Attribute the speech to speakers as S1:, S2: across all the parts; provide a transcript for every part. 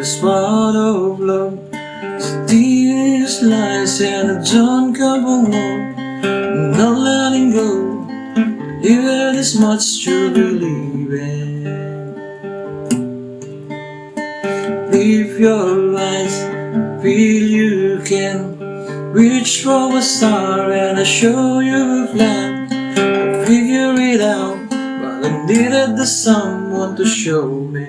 S1: this part of love. These lies and I don't come along. Not letting go. You had this much to believe in. Leave your eyes, feel you can reach for a star and I show you a plan. I figure it out, but I needed the someone to show me.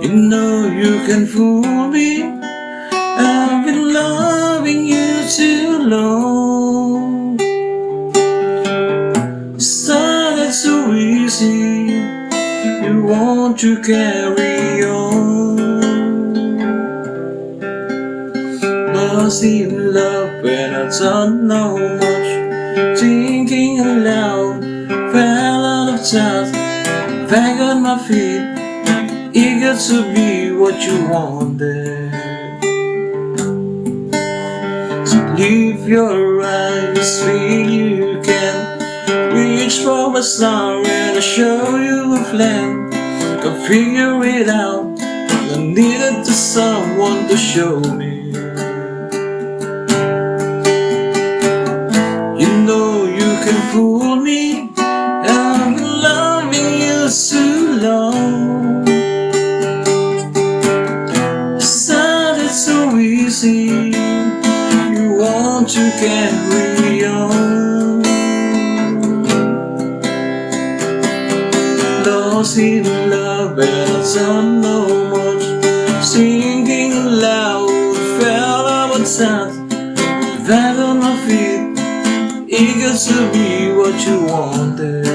S1: You know you can fool me. I've been loving you too long. It started so easy. You want to carry on. Lost in love when I don't know much. Thinking aloud, fell out of touch. Back on my feet, eager to be what you wanted. So leave your eyes, feel you can reach for a star and I'll show you a plan. Go figure it out. I needed to someone to show me. You know you can fool me. I've been loving you too long. It started so easy. You want to carry on. Lost in love and I don't know much. Singing aloud, fell out of touch. Back on my feet, eager to be what you wanted.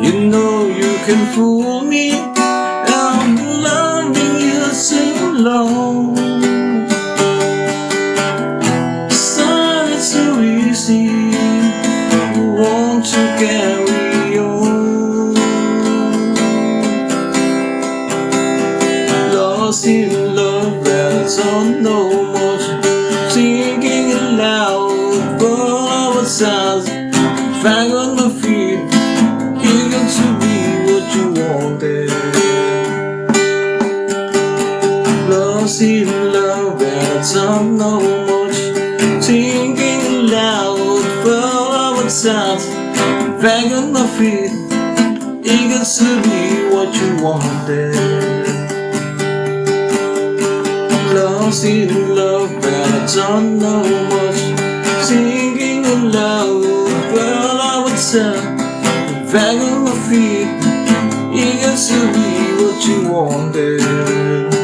S1: You know you can fool me. I'm loving you too long. Started so easy. Want to carry on. Lost in love and I don't know much. Thinking aloud, all our sides. Back on my feet, eager to be what you wanted. Lost in love and I don't know much. Thinking aloud, all our sides. Back on my feet, eager to be what you wanted. Lost in love and I don't know much. Singing aloud, girl, I would say. Back on my feet, eager to be what you wanted.